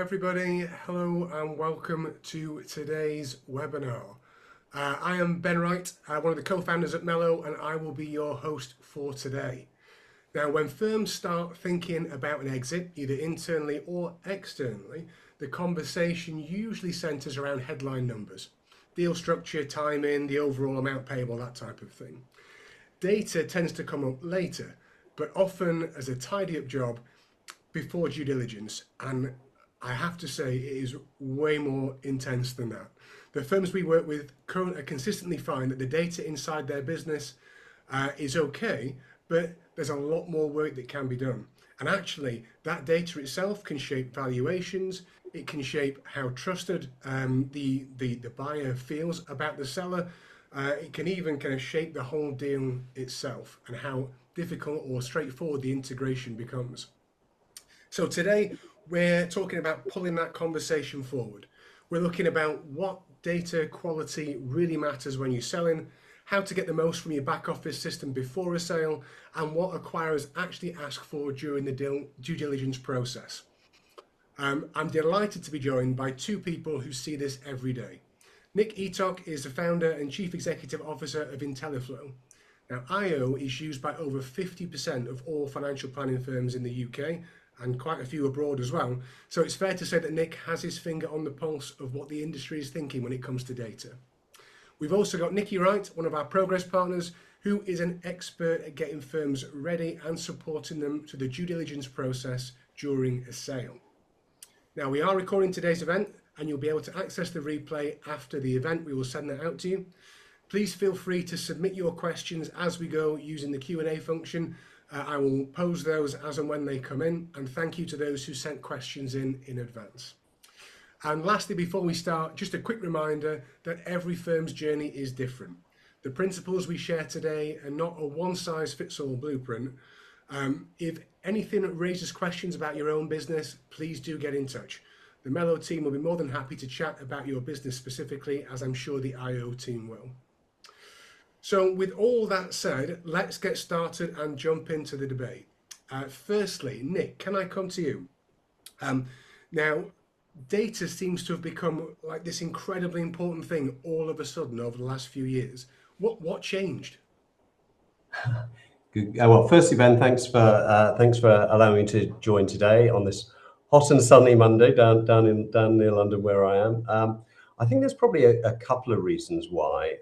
everybody, hello and welcome to today's webinar. I am Ben Wright, one of the co-founders at Melo, and I will be your host for today. Now, when firms start thinking about an exit, either internally or externally, the conversation usually centres around headline numbers, deal structure, timing, the overall amount payable, that type of thing. Data tends to come up later, but often as a tidy up job before due diligence, and I have to say it is way more intense than that. The firms we work with consistently find that the data inside their business is okay, but there's a lot more work that can be done. And actually, that data itself can shape valuations. It can shape how trusted the buyer feels about the seller. It can even kind of shape the whole deal itself and how difficult or straightforward the integration becomes. So today we're talking about pulling that conversation forward. We're looking about what data quality really matters when you're selling, how to get the most from your back office system before a sale, and what acquirers actually ask for during the due diligence process. I'm delighted to be joined by two people who see this every day. Nick Eatock is the founder and chief executive officer of intelliflo. Now, IO is used by over 50% of all financial planning firms in the UK, and quite a few abroad as well. So it's fair to say that Nick has his finger on the pulse of what the industry is thinking when it comes to data. We've also got Nicky Wright, one of our progress partners, who is an expert at getting firms ready and supporting them through the due diligence process during a sale. Now, we are recording today's event and you'll be able to access the replay after the event. We will send that out to you. Please feel free to submit your questions as we go using the Q&A function. I will pose those as and when they come in, and thank you to those who sent questions in advance. And lastly, before we start, just a quick reminder that every firm's journey is different. The principles we share today are not a one-size-fits-all blueprint. If anything raises questions about your own business, please do get in touch. The Melo team will be more than happy to chat about your business specifically, as I'm sure the IO team will. So with all that said, let's get started and jump into the debate. Firstly, Nick, can I come to you? Now, data seems to have become like this incredibly important thing all of a sudden over the last few years. What changed? Good. Well, firstly, Ben, thanks for allowing me to join today on this hot and sunny Monday down near London where I am. I think there's probably a couple of reasons why.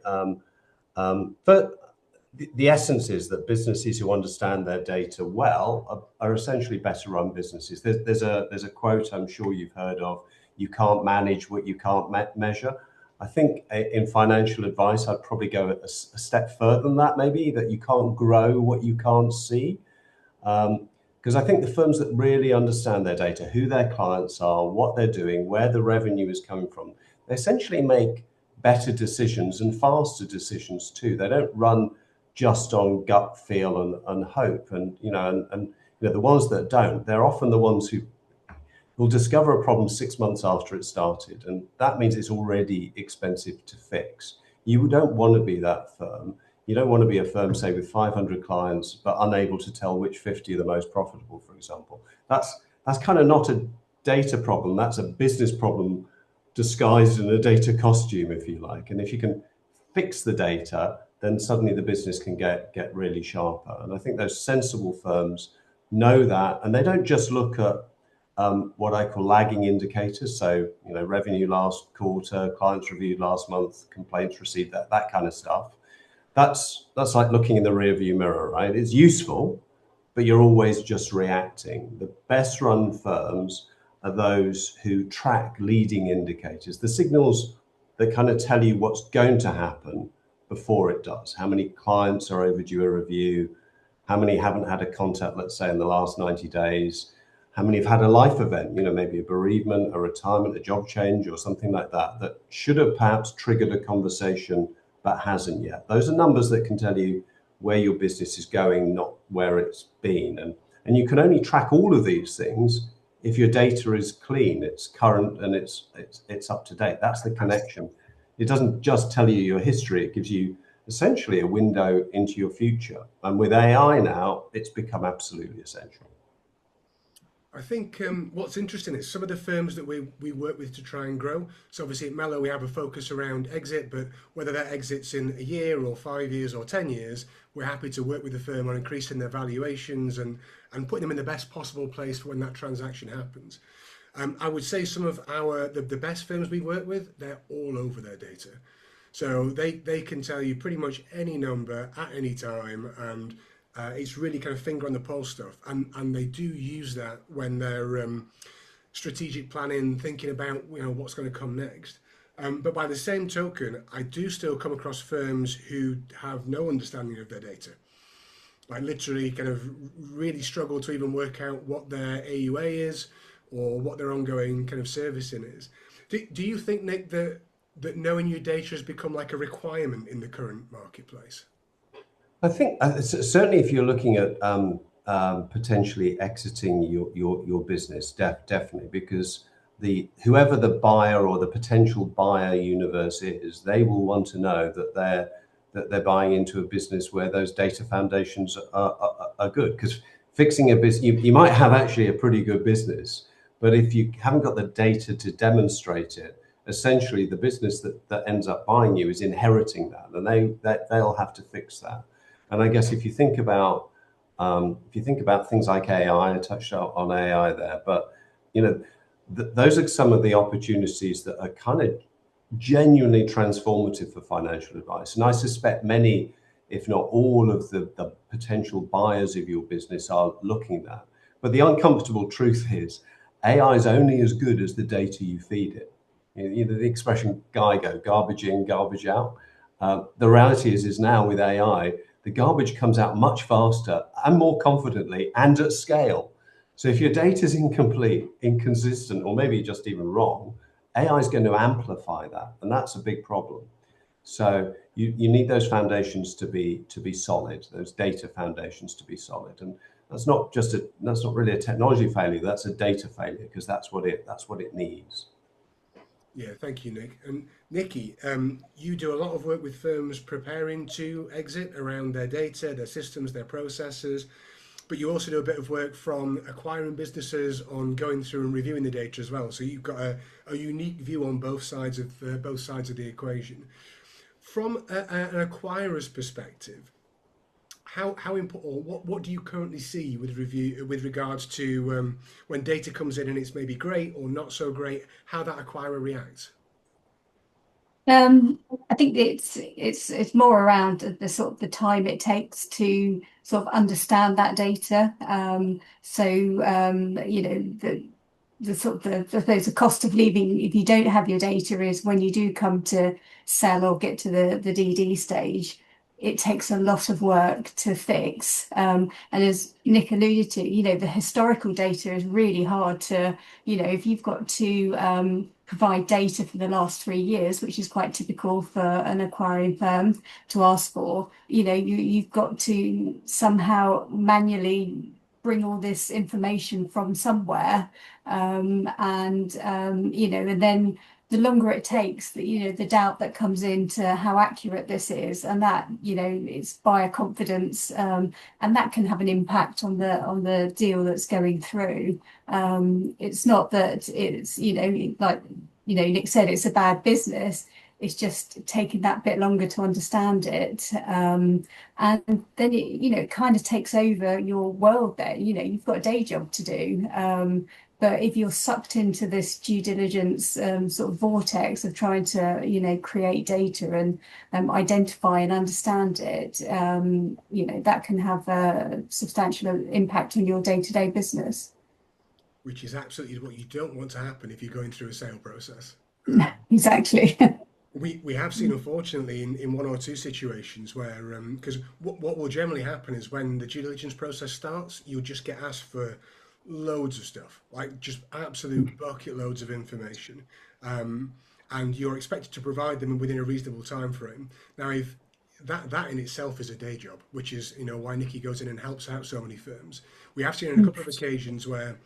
But the essence is that businesses who understand their data well are essentially better run businesses. There's a quote I'm sure you've heard of: "You can't manage what you can't measure." I think in financial advice, I'd probably go a step further than that, maybe, that you can't grow what you can't see. Because I think the firms that really understand their data, who their clients are, what they're doing, where the revenue is coming from, they essentially make better decisions and faster decisions too. They don't run just on gut feel and hope. And the ones that don't, they're often the ones who will discover a problem 6 months after it started. And that means it's already expensive to fix. You don't want to be that firm. You don't want to be a firm, say, with 500 clients, but unable to tell which 50 are the most profitable, for example. That's kind of not a data problem. That's a business problem disguised in a data costume, if you like. And if you can fix the data, then suddenly the business can get really sharper. And I think those sensible firms know that, and they don't just look at what I call lagging indicators. So, revenue last quarter, clients reviewed last month, complaints received, that kind of stuff. That's like looking in the rearview mirror, right? It's useful, but you're always just reacting. The best run firms are those who track leading indicators, the signals that kind of tell you what's going to happen before it does. How many clients are overdue a review? How many haven't had a contact, let's say, in the last 90 days? How many have had a life event, maybe a bereavement, a retirement, a job change, or something like that should have perhaps triggered a conversation but hasn't yet? Those are numbers that can tell you where your business is going, not where it's been. And you can only track all of these things if your data is clean, it's current, and it's up to date. That's the connection. It doesn't just tell you your history, it gives you essentially a window into your future. And with AI now, it's become absolutely essential. I think what's interesting is some of the firms that we work with to try and grow. So obviously at Melo we have a focus around exit, but whether that exits in a year or 5 years or 10 years, we're happy to work with the firm on increasing their valuations and putting them in the best possible place for when that transaction happens. I would say some of the best firms we work with, they're all over their data. So they can tell you pretty much any number at any time, and it's really kind of finger on the pulse stuff. And they do use that when they're strategic planning, thinking about what's going to come next. But by the same token, I do still come across firms who have no understanding of their data, like literally kind of really struggle to even work out what their AUA is or what their ongoing kind of servicing is. Do you think, Nick, that knowing your data has become like a requirement in the current marketplace? I think certainly if you're looking at potentially exiting your business, definitely, because whoever the buyer or the potential buyer universe is, they will want to know that they're buying into a business where those data foundations are good. Because fixing a business, you might have actually a pretty good business, but if you haven't got the data to demonstrate it, essentially the business that ends up buying you is inheriting that, and they'll have to fix that. And I guess if you think about things like AI, I touched on AI there, but those are some of the opportunities that are kind of genuinely transformative for financial advice. And I suspect many, if not all, of the potential buyers of your business are looking at that. But the uncomfortable truth is, AI is only as good as the data you feed it. The expression GIGO, garbage in, garbage out. The reality is now with AI, the garbage comes out much faster and more confidently and at scale. So if your data is incomplete, inconsistent, or maybe just even wrong, AI is going to amplify that, and that's a big problem. So you need those foundations to be solid, those data foundations to be solid, and that's not really a technology failure. That's a data failure, because that's what it needs. Yeah, thank you, Nick. And Nicky, you do a lot of work with firms preparing to exit around their data, their systems, their processes, but you also do a bit of work from acquiring businesses on going through and reviewing the data as well. So you've got a unique view on both sides of the equation. From an acquirer's perspective, how important, or what do you currently see with regards to when data comes in and it's maybe great or not so great, how that acquirer reacts? I think it's more around the sort of the time it takes to sort of understand that data. The sort of the cost of leaving if you don't have your data is when you do come to sell or get to the DD stage, it takes a lot of work to fix. And as Nick alluded to, the historical data is really hard to, if you've got to provide data for the last 3 years, which is quite typical for an acquiring firm to ask for, you've got to somehow manually bring all this information from somewhere. And then the longer it takes, the doubt that comes into how accurate this is, and that it's buyer confidence, and that can have an impact on the deal that's going through. It's not that it's like Nick said, it's a bad business. It's just taking that bit longer to understand it, and then it kind of takes over your world. There, you've got a day job to do. But if you're sucked into this due diligence sort of vortex of trying to, create data and identify and understand it, that can have a substantial impact on your day-to-day business. Which is absolutely what you don't want to happen if you're going through a sale process. Exactly. We have seen, unfortunately, in one or two situations where, because what will generally happen is when the due diligence process starts, you'll just get asked for loads of stuff, like just absolute bucket loads of information, and you're expected to provide them within a reasonable time frame. Now, if that in itself is a day job, which is why Nicky goes in and helps out so many firms. We have seen on a couple of occasions where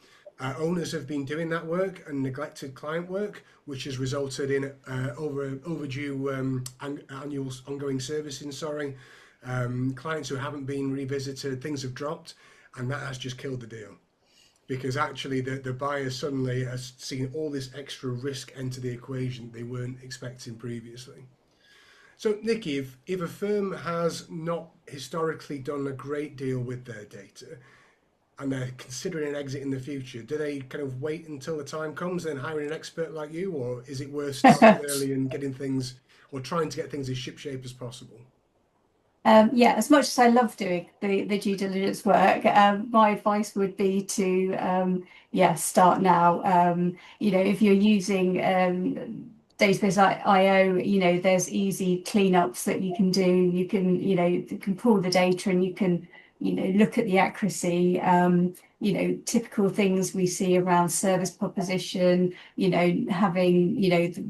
owners have been doing that work and neglected client work, which has resulted in overdue annual ongoing servicing. Clients who haven't been revisited, things have dropped, and that has just killed the deal. because actually the buyer suddenly has seen all this extra risk enter the equation they weren't expecting previously. So, Nicky, if a firm has not historically done a great deal with their data and they're considering an exit in the future, do they kind of wait until the time comes and hiring an expert like you, or is it worth starting early and getting things, or trying to get things as shipshape as possible? Yeah, as much as I love doing the due diligence work, my advice would be to start now. If you're using database like IO, there's easy cleanups that you can do. You can pull the data and you can look at the accuracy. Typical things we see around service proposition. Having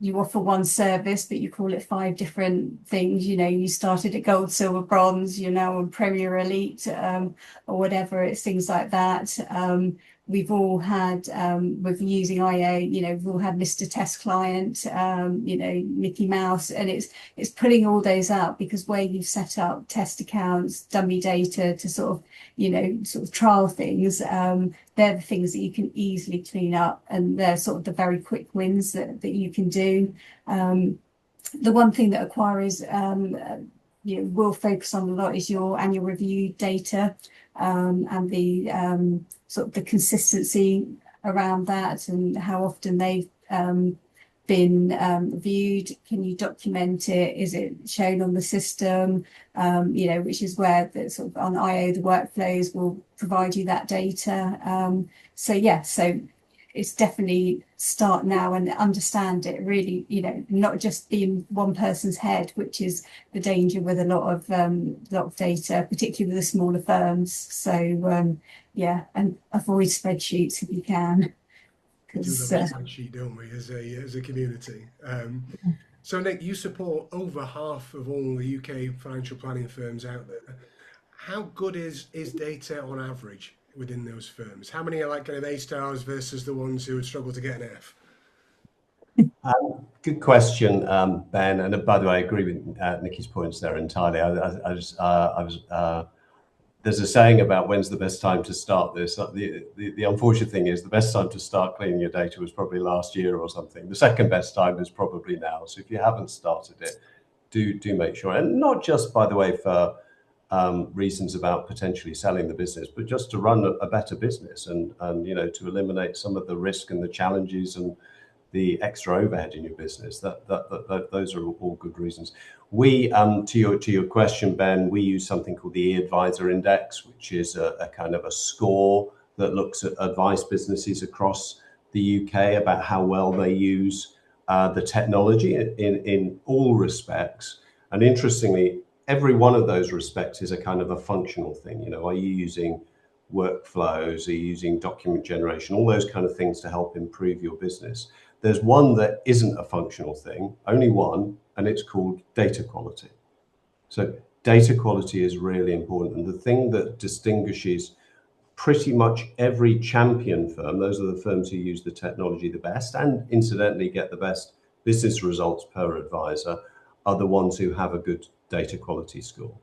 you offer one service, but you call it 5 different things. You started at gold, silver, bronze, you're now on Premier Elite, or whatever. It's things like that. We've all had, with using IO, we've all had Mr. Test Client, Mickey Mouse, and it's pulling all those out, because where you've set up test accounts, dummy data to sort of trial things, they're the things that you can easily clean up, and they're sort of the very quick wins that you can do. The one thing that acquirers will focus on a lot is your annual review data, and the sort of the consistency around that, and how often they've been viewed. Can you document it? Is it shown on the system? Which is where the sort of on IO, the workflows will provide you that data. So it's definitely start now and understand it really, not just be in one person's head, which is the danger with a lot of data, particularly with the smaller firms. So and avoid spreadsheets if you can. We do love a spreadsheet, don't we, as a community? So, Nick, you support over half of all the UK financial planning firms out there. How good is data on average within those firms? How many are like kind of A stars versus the ones who would struggle to get an F? Good question, Ben. And by the way, I agree with Nicky's points there entirely. There's a saying about when's the best time to start this. The unfortunate thing is the best time to start cleaning your data was probably last year or something. The second best time is probably now. So if you haven't started it, do make sure. And not just, by the way, for reasons about potentially selling the business, but just to run a better business and to eliminate some of the risk and the challenges and the extra overhead in your business. Those are all good reasons. We, to your question, Ben, we use something called the eAdvisor Index, which is a kind of a score that looks at advice businesses across the UK about how well they use the technology in all respects. And interestingly, every one of those respects is a kind of a functional thing. Are you using workflows? Are you using document generation? All those kind of things to help improve your business. There's one that isn't a functional thing, only one, and it's called data quality. So data quality is really important. And the thing that distinguishes pretty much every champion firm, those are the firms who use the technology the best and incidentally get the best business results per advisor, are the ones who have a good data quality score.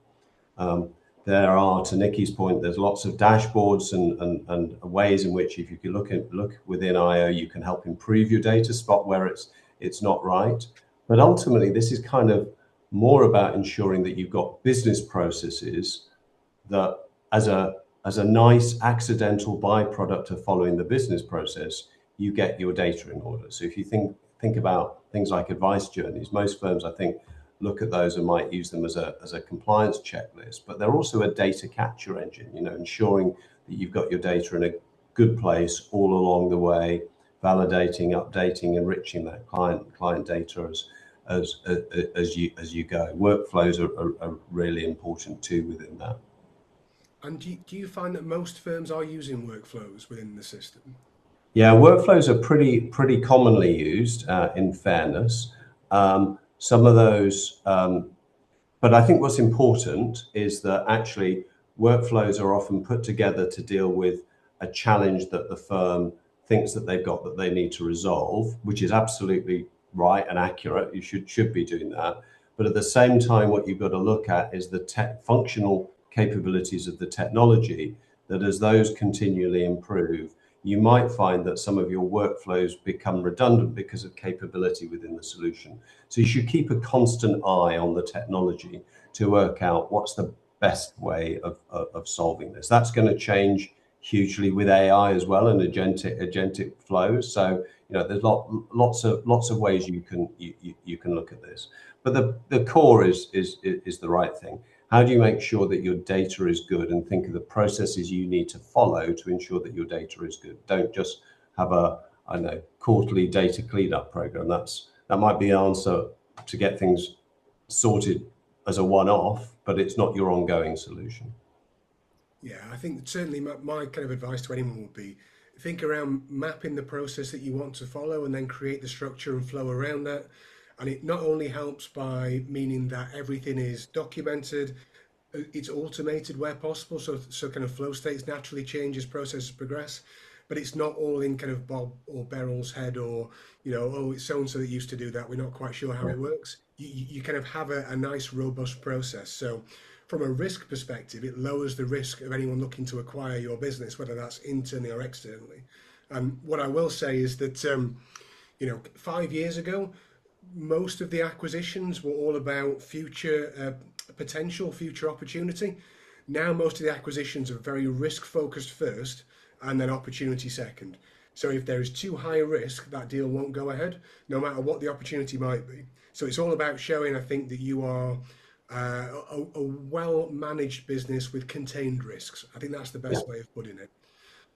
There are, to Nicky's point, there's lots of dashboards and ways in which, if you can look within IO, you can help improve your data, spot where it's not right. But ultimately, this is kind of more about ensuring that you've got business processes that, as a nice accidental byproduct of following the business process, you get your data in order. So if you think about things like advice journeys, most firms, I think, look at those and might use them as a compliance checklist, but they're also a data capture engine, ensuring that you've got your data in a good place all along the way, validating, updating, enriching that client data as you go. Workflows are really important too within that. And do you find that most firms are using workflows within the system? Yeah, workflows are pretty commonly used, in fairness. Some of those, but I think what's important is that actually workflows are often put together to deal with a challenge that the firm thinks that they've got that they need to resolve, which is absolutely right and accurate. You should be doing that. But at the same time, what you've got to look at is the functional capabilities of the technology that as those continually improve, you might find that some of your workflows become redundant because of capability within the solution. So you should keep a constant eye on the technology to work out what's the best way of solving this. That's going to change hugely with AI as well, and agentic flows. So there's lots of ways you can look at this. But the core is the right thing. How do you make sure that your data is good, and think of the processes you need to follow to ensure that your data is good? Don't just have a quarterly data cleanup program. That might be the answer to get things sorted as a one-off, but it's not your ongoing solution. Yeah, I think certainly my kind of advice to anyone would be think around mapping the process that you want to follow and then create the structure and flow around that. And it not only helps by meaning that everything is documented, it's automated where possible, so kind of flow states naturally change as processes progress, but it's not all in kind of Bob or Beryl's head, or oh, it's so and so that used to do that, we're not quite sure how it works. You kind of have a nice robust process. So from a risk perspective, it lowers the risk of anyone looking to acquire your business, whether that's internally or externally. And what I will say is that 5 years ago, most of the acquisitions were all about future potential, future opportunity. Now most of the acquisitions are very risk focused first, and then opportunity second. So if there is too high a risk, that deal won't go ahead, no matter what the opportunity might be. So it's all about showing, I think, that you are a well managed business with contained risks. I think that's the best way of putting it.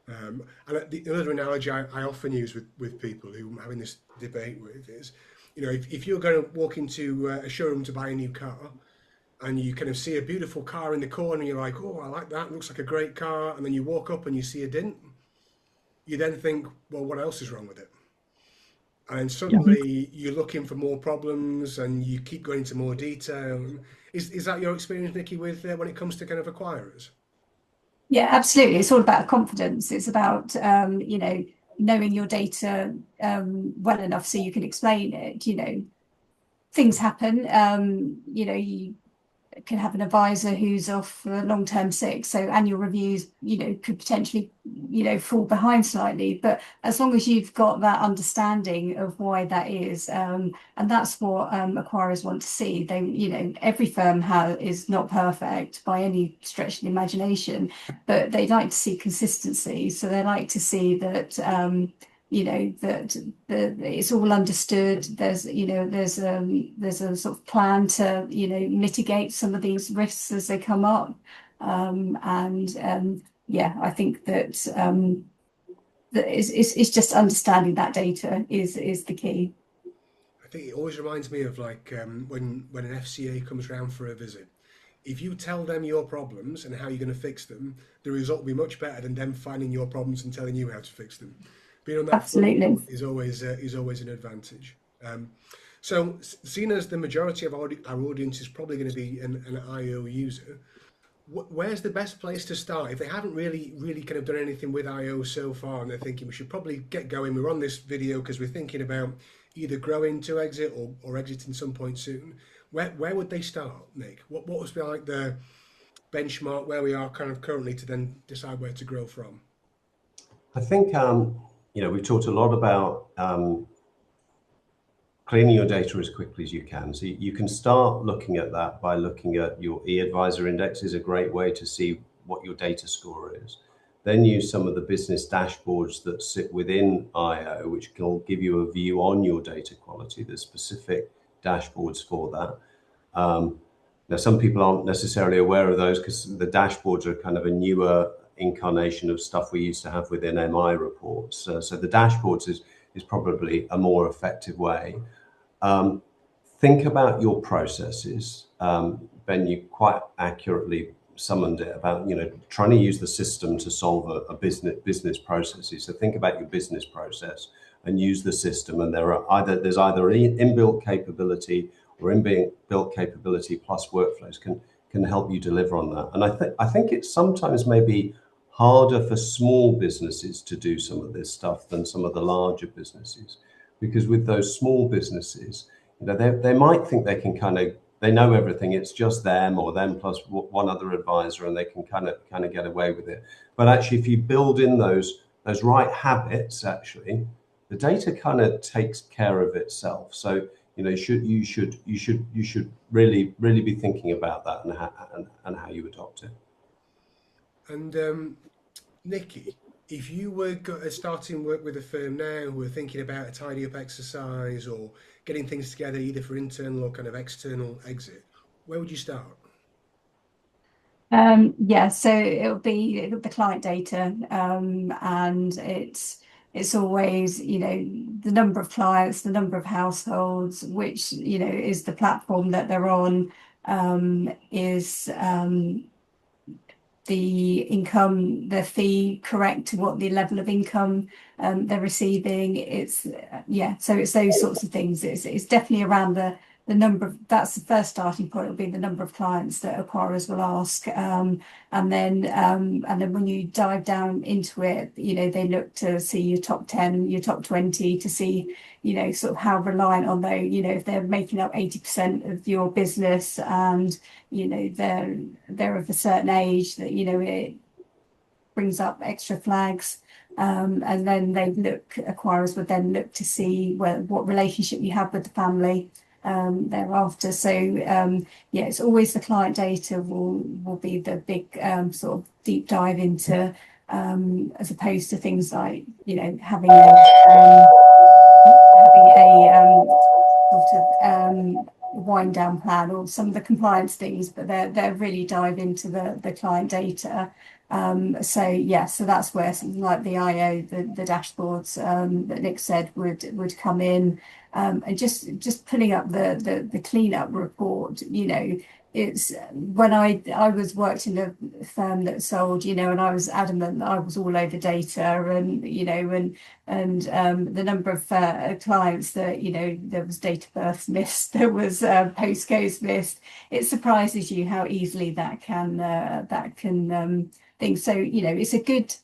And the other analogy I often use with people who I'm having this debate with is, if you're going to walk into a showroom to buy a new car, and you kind of see a beautiful car in the corner, and you're like, oh, I like that, looks like a great car, and then you walk up and you see a dent, you then think, well, what else is wrong with it? And then suddenly you're looking for more problems, and you keep going into more detail. Is that your experience, Nicky, with when it comes to kind of acquirers? Yeah, absolutely. It's all about confidence. It's about knowing your data well enough so you can explain it. Things happen. You can have an advisor who's off long-term sick, so annual reviews could potentially fall behind slightly, but as long as you've got that understanding of why that is, and that's what acquirers want to see. They every firm is not perfect by any stretch of the imagination, but they like to see consistency, so they like to see that that it's all understood. There's a sort of plan to mitigate some of these risks as they come up, I think that it's just understanding that data is the key. I think it always reminds me of when an FCA comes round for a visit. If you tell them your problems and how you're going to fix them, the result will be much better than them finding your problems and telling you how to fix them. Being on that Absolutely is always an advantage. So, seeing as the majority of our audience is probably going to be an IO user, where's the best place to start if they haven't really kind of done anything with IO so far, and they're thinking we should probably get going? We're on this video because we're thinking about either growing to exit or exiting some point soon. Where would they start, Nick? What would be like the benchmark where we are kind of currently to then decide where to grow from? I think we've talked a lot about cleaning your data as quickly as you can. So you can start looking at that by looking at your eAdvisor index is a great way to see what your data score is. Then use some of the business dashboards that sit within IO, which can give you a view on your data quality. There's specific dashboards for that. Now, some people aren't necessarily aware of those because the dashboards are kind of a newer incarnation of stuff we used to have within MI reports. So the dashboards is probably a more effective way. Think about your processes. Ben, you quite accurately summoned it about trying to use the system to solve a business processes. So think about your business process and use the system, and there's either inbuilt capability or inbuilt capability plus workflows can help you deliver on that. And I think it's sometimes maybe harder for small businesses to do some of this stuff than some of the larger businesses, because with those small businesses, they might think they can kind of they know everything. It's just them or them plus one other advisor, and they can kind of get away with it. But actually, if you build in those right habits, actually, the data kind of takes care of itself. So you should really be thinking about that and how you adopt it. And Nicky, if you were starting work with a firm now who are thinking about a tidy up exercise or getting things together either for internal or kind of external exit, where would you start? Yeah, so it'll be the client data, and it's always, the number of clients, the number of households, which, is the platform that they're on, is the income, the fee correct to what the level of income they're receiving. So it's those sorts of things. It's definitely around the number of, that's the first starting point, will be the number of clients that acquirers will ask. And then when you dive down into it, they look to see your top 10, your top 20 to see, sort of how reliant on those, if they're making up 80% of your business and, they're of a certain age that, it brings up extra flags. And then acquirers would then look to see what relationship you have with the family thereafter. So it's always the client data will be the big sort of deep dive into, as opposed to things like having a sort of wind down plan or some of the compliance things, but they're really dive into the client data. So that's where something like the IO, the dashboards that Nick said would come in, and just putting up the cleanup report. It's when I worked in a firm that sold, and I was adamant that I was all over data, and the number of clients that there was date of birth missed, there was postcodes missed. It surprises you how easily that can thing. So it's a good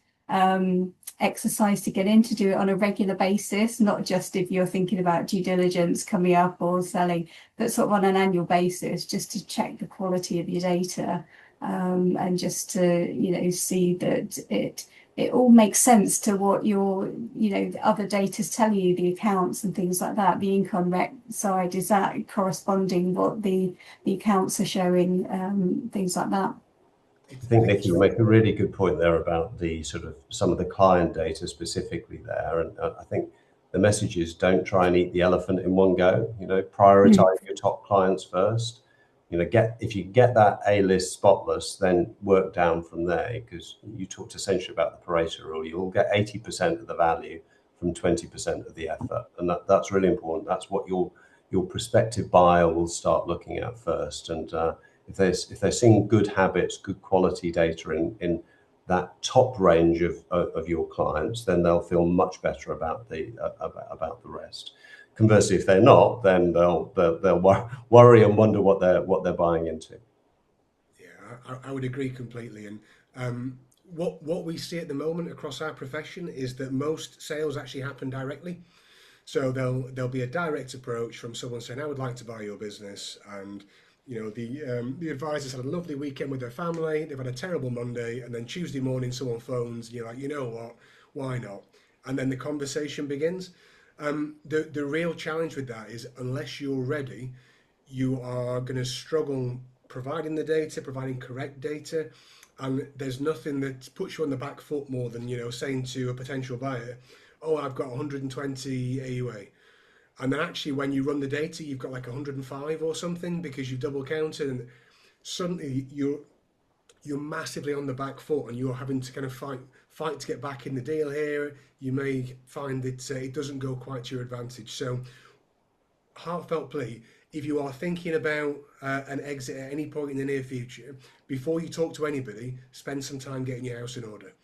exercise to get in, to do it on a regular basis, not just if you're thinking about due diligence coming up or selling, but sort of on an annual basis, just to check the quality of your data, and just to see that it all makes sense to what your the other data's telling you, the accounts and things like that. The income rec side, is that corresponding what the accounts are showing, things like that. I think, Nicky, you make a really good point there about the sort of some of the client data specifically there. And I think the message is, don't try and eat the elephant in one go. Prioritize your top clients first. If you get that A-list spotless, then work down from there, because you talked essentially about the Pareto rule. You'll get 80% of the value from 20% of the effort. And that's really important. That's what your prospective buyer will start looking at first. And if they're seeing good habits, good quality data in that top range of your clients, then they'll feel much better about the rest. Conversely, if they're not, then they'll worry and wonder what they're buying into. Yeah, I would agree completely. And what we see at the moment across our profession is that most sales actually happen directly. So there'll be a direct approach from someone saying, "I would like to buy your business," and the advisors had a lovely weekend with their family. They've had a terrible Monday, and then Tuesday morning someone phones, and you're like, you know what? Why not? And then the conversation begins. The real challenge with that is, unless you're ready, you are going to struggle providing the data, providing correct data. And there's nothing that puts you on the back foot more than saying to a potential buyer, "Oh, I've got 120 AUA." And then actually when you run the data, you've got like 105 or something, because you've double counted, and suddenly you're massively on the back foot, and you're having to kind of fight to get back in the deal here. You may find that it doesn't go quite to your advantage. So heartfelt plea, if you are thinking about an exit at any point in the near future, before you talk to anybody, spend some time getting your house in order.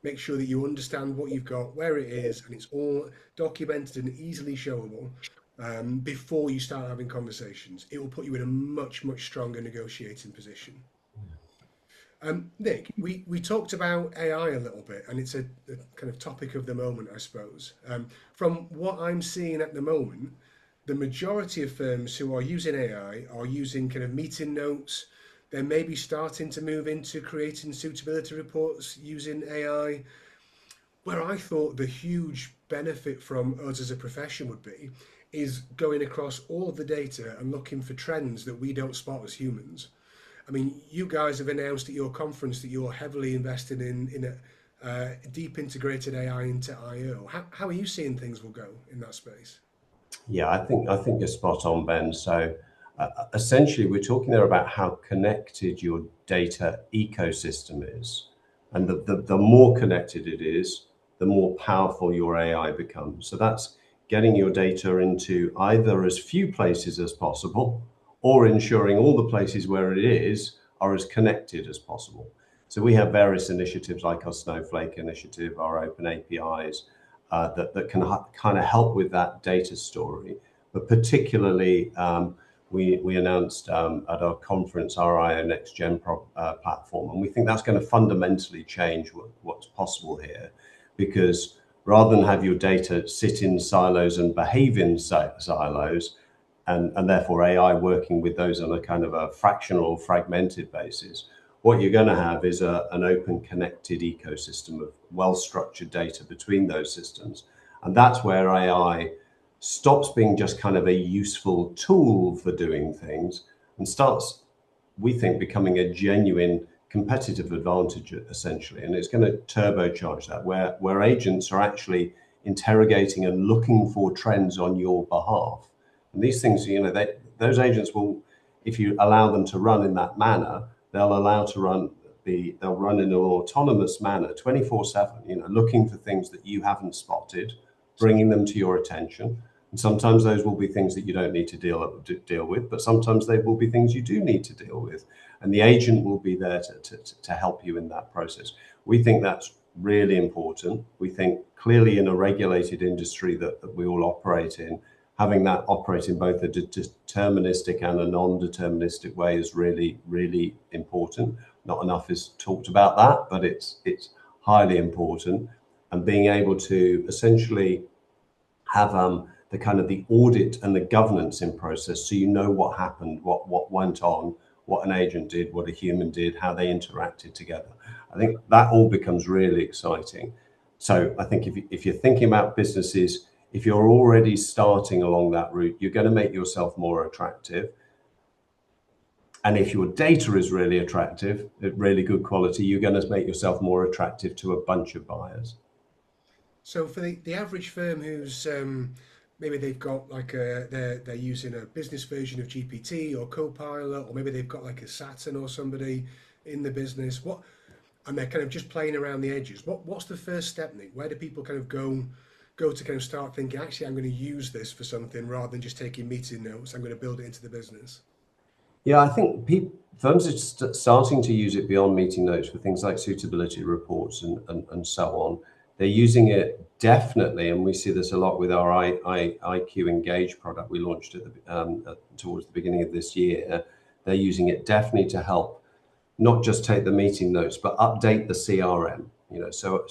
Make sure that you understand what you've got, where it is, and it's all documented and easily showable before you start having conversations. It will put you in a much, much stronger negotiating position. Nick, we talked about AI a little bit, and it's a kind of topic of the moment, I suppose. From what I'm seeing at the moment, the majority of firms who are using AI are using kind of meeting notes. They're maybe starting to move into creating suitability reports using AI. Where I thought the huge benefit from us as a profession would be is going across all of the data and looking for trends that we don't spot as humans. I mean, you guys have announced at your conference that you're heavily invested in a deep integrated AI into IO. How are you seeing things will go in that space? Yeah, I think you're spot on, Ben. So essentially, we're talking there about how connected your data ecosystem is, and the more connected it is, the more powerful your AI becomes. So that's getting your data into either as few places as possible, or ensuring all the places where it is are as connected as possible. So we have various initiatives like our Snowflake initiative, our open APIs, that can kind of help with that data story. But particularly, we announced at our conference our IO Next Gen platform, and we think that's going to fundamentally change what's possible here, because rather than have your data sit in silos and behave in silos, and therefore AI working with those on a kind of a fractional, fragmented basis, what you're going to have is an open connected ecosystem of well-structured data between those systems. And that's where AI stops being just kind of a useful tool for doing things and starts, we think, becoming a genuine competitive advantage, essentially. And it's going to turbocharge that, where agents are actually interrogating and looking for trends on your behalf. And these things, those agents will, if you allow them to run in that manner, they'll run in an autonomous manner, 24/7, looking for things that you haven't spotted, bringing them to your attention. And sometimes those will be things that you don't need to deal with, but sometimes they will be things you do need to deal with. And the agent will be there to help you in that process. We think that's really important. We think clearly in a regulated industry that we all operate in, having that operate in both a deterministic and a non-deterministic way is really, really important. Not enough is talked about that, but it's highly important. And being able to essentially have the kind of the audit and the governance in process, so you know what happened, what went on, what an agent did, what a human did, how they interacted together. I think that all becomes really exciting. So I think if you're thinking about businesses, if you're already starting along that route, you're going to make yourself more attractive. And if your data is really attractive, really good quality, you're going to make yourself more attractive to a bunch of buyers. So for the average firm who's maybe they've got like they're using a business version of GPT or Copilot, or maybe they've got like a Saturn or somebody in the business, and they're kind of just playing around the edges. What's the first step, Nick? Where do people kind of go to kind of start thinking, actually, I'm going to use this for something rather than just taking meeting notes. I'm going to build it into the business. Yeah, I think firms are starting to use it beyond meeting notes for things like suitability reports and so on. They're using it definitely, and we see this a lot with our IQ Engage product we launched towards the beginning of this year. They're using it definitely to help not just take the meeting notes, but update the CRM. So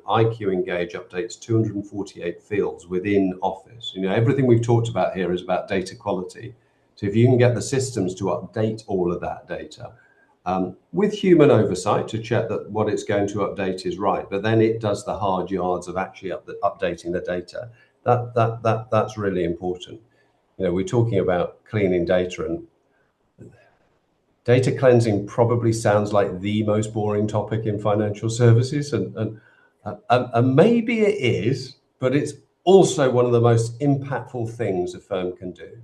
IQ Engage updates 248 fields within Office. Everything we've talked about here is about data quality. So if you can get the systems to update all of that data with human oversight to check that what it's going to update is right, but then it does the hard yards of actually updating the data. That's really important. We're talking about cleaning data, and data cleansing probably sounds like the most boring topic in financial services, and maybe it is, but it's also one of the most impactful things a firm can do.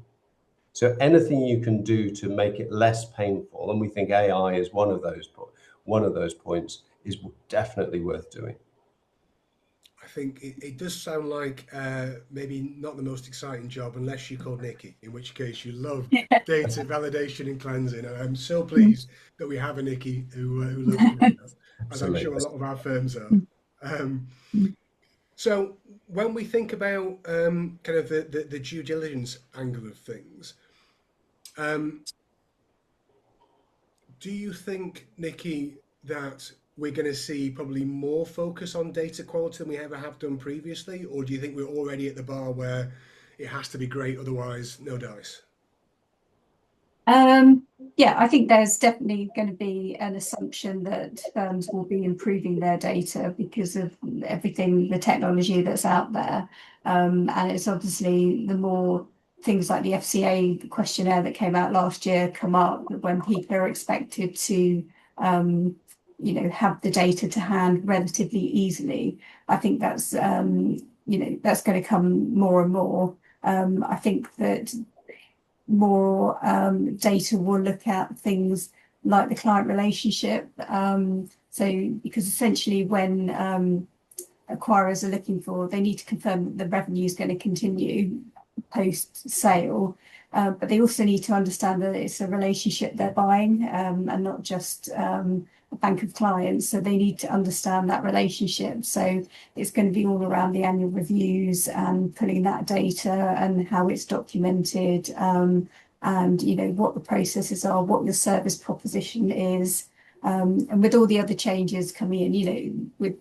So anything you can do to make it less painful, and we think AI is one of those points, is definitely worth doing. I think it does sound like maybe not the most exciting job unless you're called Nicky, in which case you love data validation and cleansing. And I'm so pleased that we have a Nicky who loves doing that, as I'm sure a lot of our firms are. So when we think about kind of the due diligence angle of things, do you think, Nicky, that we're going to see probably more focus on data quality than we ever have done previously? Or do you think we're already at the bar where it has to be great, otherwise no dice? Yeah, I think there's definitely going to be an assumption that firms will be improving their data because of everything, the technology that's out there. And it's obviously the more things like the FCA questionnaire that came out last year come up when people are expected to, have the data to hand relatively easily. I think that's, that's going to come more and more. I think that more data will look at things like the client relationship. So because essentially when acquirers are looking for, they need to confirm that the revenue is going to continue post sale. But they also need to understand that it's a relationship they're buying and not just a bank of clients. So they need to understand that relationship. So it's going to be all around the annual reviews and pulling that data and how it's documented, and what the processes are, what your service proposition is. And with all the other changes coming in, with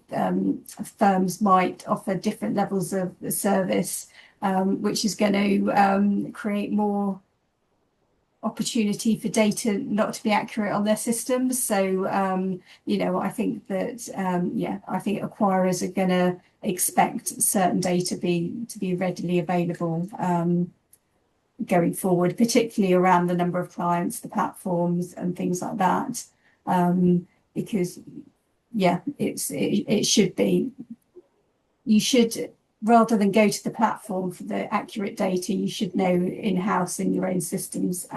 firms might offer different levels of service, which is going to create more opportunity for data not to be accurate on their systems. So, I think that, I think acquirers are going to expect certain data to be readily available going forward, particularly around the number of clients, the platforms and things like that. Because, it should be, you should, rather than go to the platform for the accurate data, you should know in-house in your own systems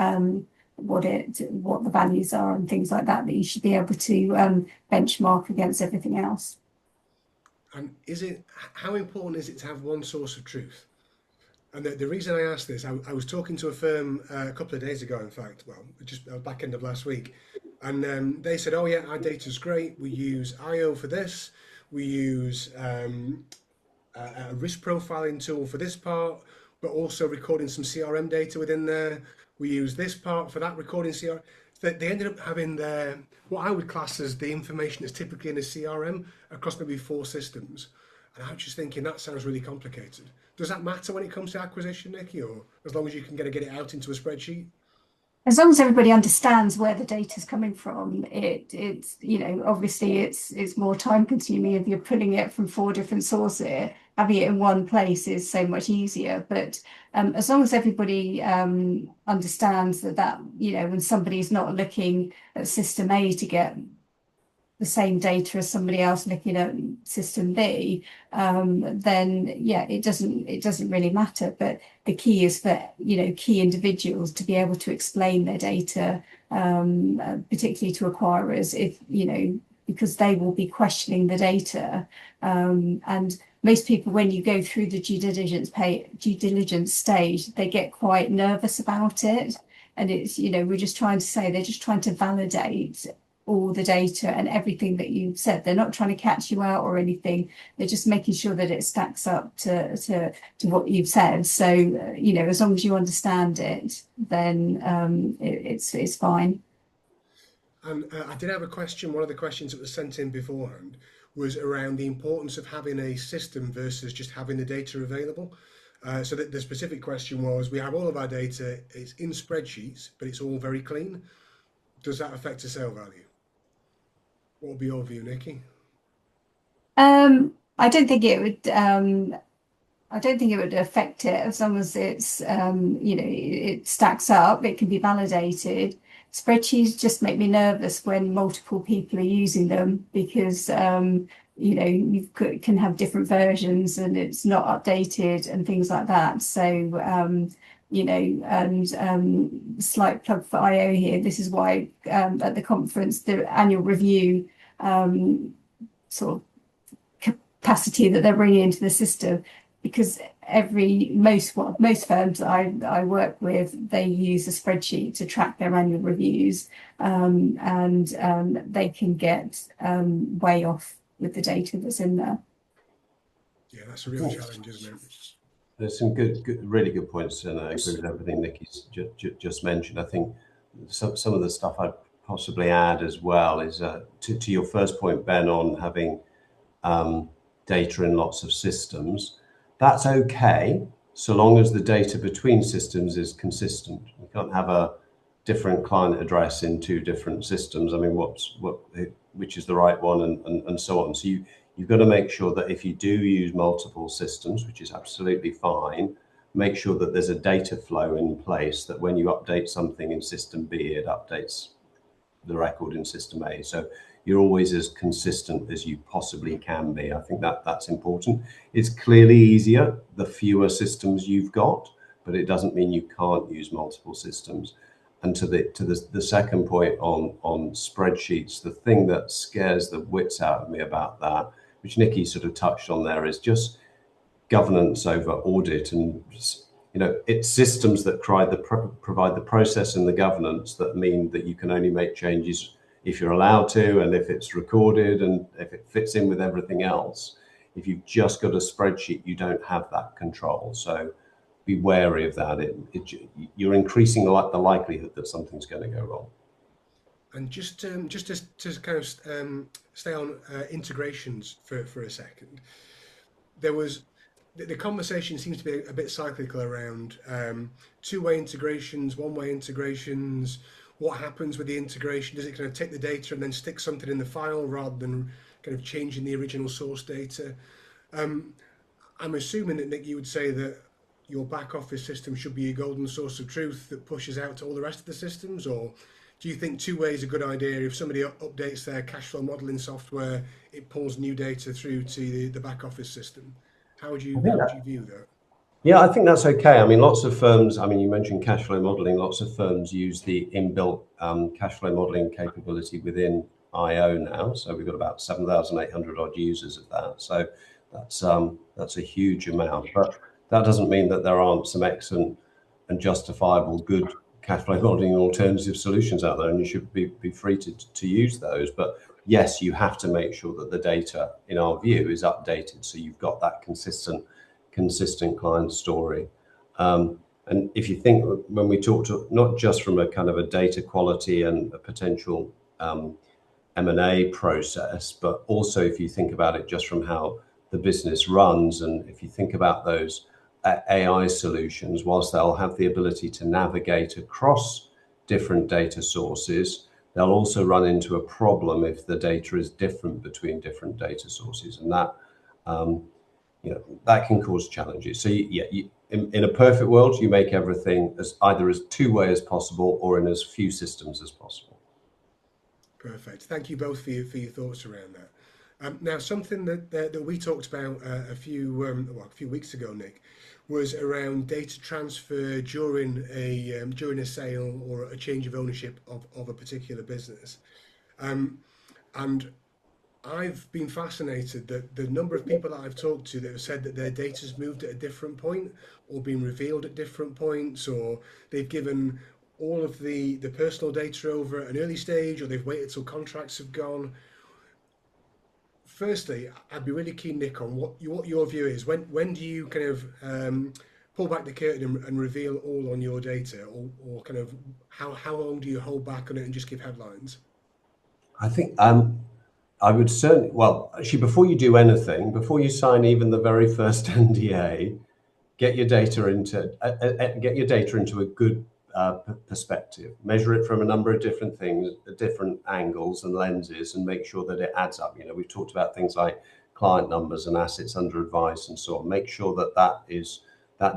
what the values are and things like that you should be able to benchmark against everything else. And how important is it to have one source of truth? And the reason I asked this, I was talking to a firm a couple of days ago, in fact, just back end of last week, and they said, oh yeah, our data's great, we use IO for this, we use a risk profiling tool for this part, but also recording some CRM data within there. We use this part for that recording CRM. They ended up having what I would class as the information that's typically in a CRM across maybe 4 systems. And I'm just thinking that sounds really complicated. Does that matter when it comes to acquisition, Nicky, or as long as you can get it out into a spreadsheet? As long as everybody understands where the data is coming from, it's obviously it's more time consuming if you're pulling it from 4 different sources. Having it in one place is so much easier. But as long as everybody understands that when somebody's not looking at system A to get the same data as somebody else looking at system B, then it doesn't really matter. But the key is for key individuals to be able to explain their data, particularly to acquirers, because they will be questioning the data. And most people, when you go through the due diligence stage, they get quite nervous about it. And it's we're just trying to say they're just trying to validate all the data and everything that you've said. They're not trying to catch you out or anything. They're just making sure that it stacks up to what you've said. So as long as you understand it, then it's fine. And I did have a question. One of the questions that was sent in beforehand was around the importance of having a system versus just having the data available. So the specific question was, we have all of our data, it's in spreadsheets, but it's all very clean. Does that affect the sale value? What would be your view, Nicky? I don't think it would. I don't think it would affect it as long as it's it stacks up. It can be validated. Spreadsheets just make me nervous when multiple people are using them because you can have different versions and it's not updated and things like that. So slight plug for IO here. This is why at the conference, the annual review sort of capacity that they're bringing into the system, because most firms that I work with, they use a spreadsheet to track their annual reviews, and they can get way off with the data that's in there. Yeah, that's a real challenge, isn't it? There's some really good points, and I agree with everything Nicky's just mentioned. I think some of the stuff I'd possibly add as well is to your first point, Ben, on having data in lots of systems. That's okay so long as the data between systems is consistent. You can't have a different client address in two different systems. I mean, which is the right one, and so on. So you've got to make sure that if you do use multiple systems, which is absolutely fine, make sure that there's a data flow in place, that when you update something in system B, it updates the record in system A. So you're always as consistent as you possibly can be. I think that's important. It's clearly easier the fewer systems you've got, but it doesn't mean you can't use multiple systems. And to the second point on spreadsheets, the thing that scares the wits out of me about that, which Nicky sort of touched on there, is just governance over audit. And it's systems that provide the process and the governance that mean that you can only make changes if you're allowed to, and if it's recorded, and if it fits in with everything else. If you've just got a spreadsheet, you don't have that control. So be wary of that. You're increasing the likelihood that something's going to go wrong. And just to kind of stay on integrations for a second, there was the conversation seems to be a bit cyclical around two-way integrations, one-way integrations. What happens with the integration? Does it kind of take the data and then stick something in the file rather than kind of changing the original source data? I'm assuming that, Nick, you would say that your back office system should be a golden source of truth that pushes out to all the rest of the systems, or do you think two-way is a good idea? If somebody updates their cash flow modeling software, it pulls new data through to the back office system. How would you view that? Yeah, I think that's okay. I mean, lots of firms, you mentioned cash flow modeling, lots of firms use the inbuilt cash flow modeling capability within IO now. So we've got about 7,800 odd users of that. So that's a huge amount. But that doesn't mean that there aren't some excellent and justifiable good cash flow modeling alternative solutions out there, and you should be free to use those. But yes, you have to make sure that the data, in our view, is updated, so you've got that consistent client story. And if you think, when we talk to, not just from a kind of a data quality and a potential M&A process, but also if you think about it just from how the business runs, and if you think about those AI solutions, whilst they'll have the ability to navigate across different data sources, they'll also run into a problem if the data is different between different data sources, and that that can cause challenges. So in a perfect world, you make everything either as two-way as possible or in as few systems as possible. Perfect. Thank you both for your thoughts around that. Now, something that we talked about a few weeks ago, Nick, was around data transfer during a sale or a change of ownership of a particular business, and I've been fascinated that the number of people that I've talked to that have said that their data's moved at a different point or been revealed at different points, or they've given all of the personal data over at an early stage, or they've waited till contracts have gone. Firstly, I'd be really keen, Nick, on what your view is. When do you kind of pull back the curtain and reveal all on your data, or kind of how long do you hold back on it and just give headlines? I think I would certainly, well, actually, before you do anything, before you sign even the very first NDA, get your data into a good perspective. Measure it from a number of different things, different angles and lenses, and make sure that it adds up. We've talked about things like client numbers and assets under advice and so on. Make sure that that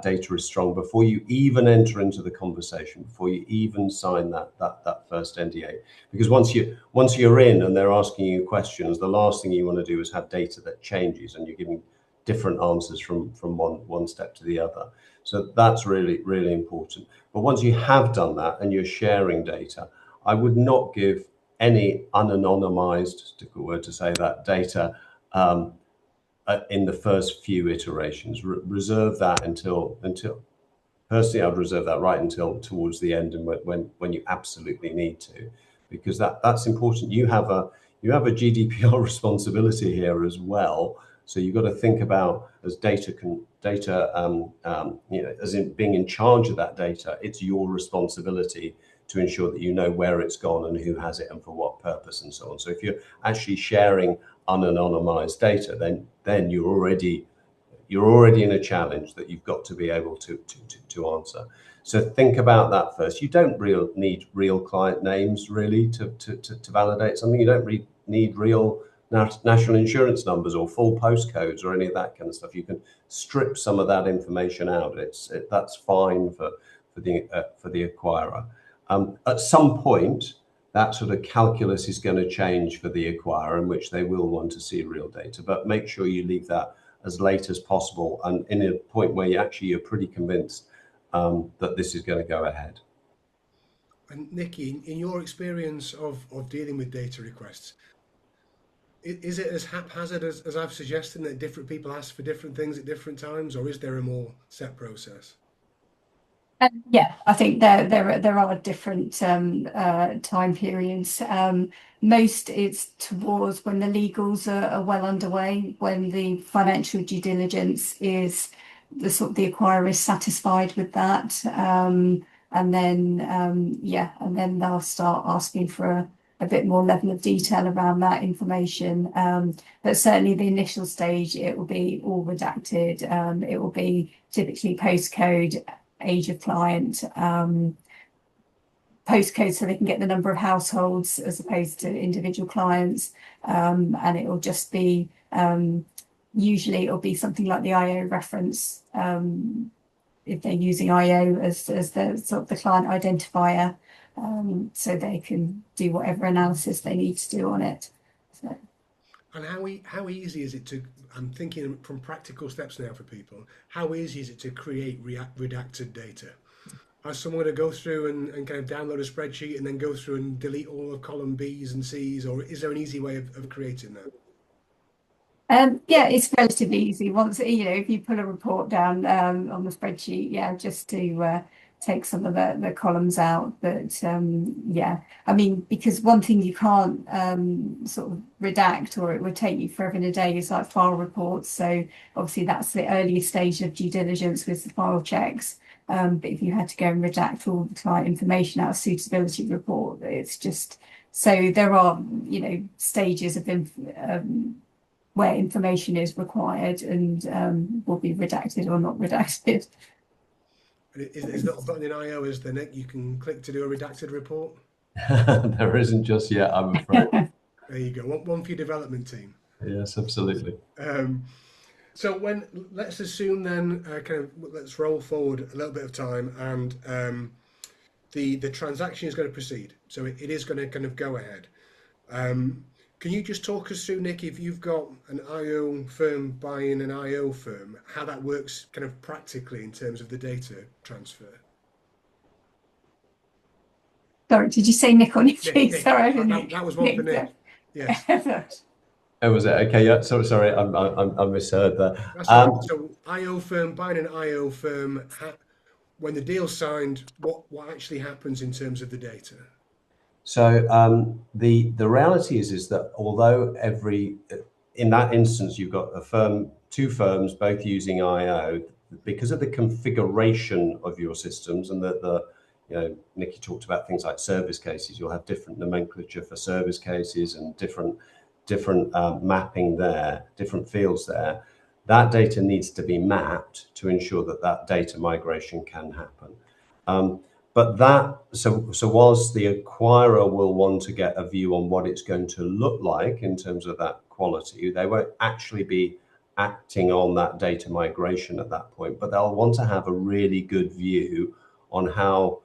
data is strong before you even enter into the conversation, before you even sign that first NDA. Because once you're in and they're asking you questions, the last thing you want to do is have data that changes and you're giving different answers from one step to the other. So that's really, really important. But once you have done that and you're sharing data, I would not give any unanonymized, difficult word to say that, data in the first few iterations. Reserve that until personally, I'd reserve that right until towards the end, and when you absolutely need to, because that's important. You have a GDPR responsibility here as well. So you've got to think about, as as in being in charge of that data, it's your responsibility to ensure that you know where it's gone and who has it and for what purpose and so on. So if you're actually sharing unanonymized data, then you're already you're already in a challenge that you've got to be able to answer. So think about that first. You don't need real client names really to validate something. You don't need real national insurance numbers or full postcodes or any of that kind of stuff. You can strip some of that information out. That's fine for the acquirer. At some point, that sort of calculus is going to change for the acquirer, in which they will want to see real data. But make sure you leave that as late as possible, and in a point where you're pretty convinced that this is going to go ahead. And Nicky, in your experience of dealing with data requests, is it as haphazard as I've suggested, that different people ask for different things at different times, or is there a more set process? Yeah, I think there are different time periods. Most it's towards when the legals are well underway, when the financial due diligence is the acquirer is satisfied with that, and then they'll start asking for a bit more level of detail around that information. But certainly the initial stage, it will be all redacted. It will be typically postcode, age of client, postcode, so they can get the number of households as opposed to individual clients, and it will just be usually it'll be something like the IO reference, if they're using IO as the sort of the client identifier, so they can do whatever analysis they need to do on it. So. And how easy is it to, I'm thinking from practical steps now for people, how easy is it to create redacted data? Is someone going to go through and kind of download a spreadsheet and then go through and delete all of column B's and C's, or is there an easy way of creating that? Yeah, it's relatively easy. Once, if you put a report down on the spreadsheet, just to take some of the columns out. But I mean, because one thing you can't sort of redact, or it would take you forever and a day, is like file reports. So obviously that's the earliest stage of due diligence with the file checks. But if you had to go and redact all the client information out of suitability report, it's just, so there are, stages of where information is required and will be redacted or not redacted. Is not a button in IO, is there, Nick? You can click to do a redacted report? There isn't just yet, I'm afraid. There you go. One for your development team. Yes, absolutely. So let's assume then, let's roll forward a little bit of time, and the transaction is going to proceed. So it is going to kind of go ahead. Can you just talk us through, Nick, if you've got an IO firm buying an IO firm, how that works kind of practically in terms of the data transfer? Sorry, did you say Nick or Nicky? Nick. Sorry, that was one Nick, for Nick. Yes. Oh, was it? Okay, yeah. Sorry, I misheard that. That's right. So IO firm buying an IO firm, when the deal's signed, what actually happens in terms of the data? So the reality is that although in that instance you've got two firms both using IO, because of the configuration of your systems, and Nicky talked about things like service cases, you'll have different nomenclature for service cases and different mapping there, different fields there. That data needs to be mapped to ensure that data migration can happen. So whilst the acquirer will want to get a view on what it's going to look like in terms of that quality, they won't actually be acting on that data migration at that point, but they'll want to have a really good view on how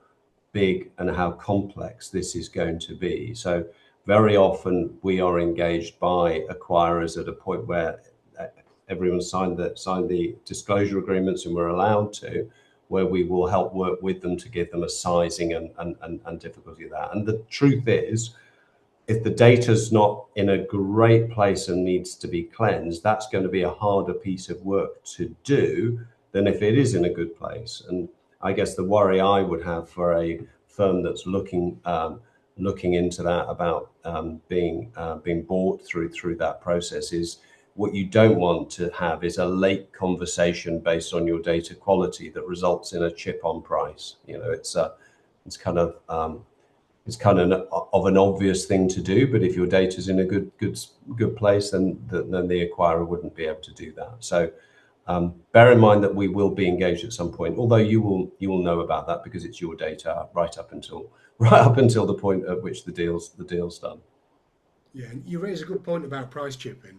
big and how complex this is going to be. So very often we are engaged by acquirers at a point where everyone signed the disclosure agreements, and we're allowed to, where we will help work with them to give them a sizing and difficulty of that. And the truth is, if the data's not in a great place and needs to be cleansed, that's going to be a harder piece of work to do than if it is in a good place. And I guess the worry I would have for a firm that's looking into that, about being bought through that process, is what you don't want to have is a late conversation based on your data quality that results in a chip on price. It's kind of an obvious thing to do, but if your data's in a good place, then the acquirer wouldn't be able to do that. So Bear in mind that we will be engaged at some point, although you will know about that because it's your data right up until the point at which the deal's done. Yeah, and you raise a good point about price chipping.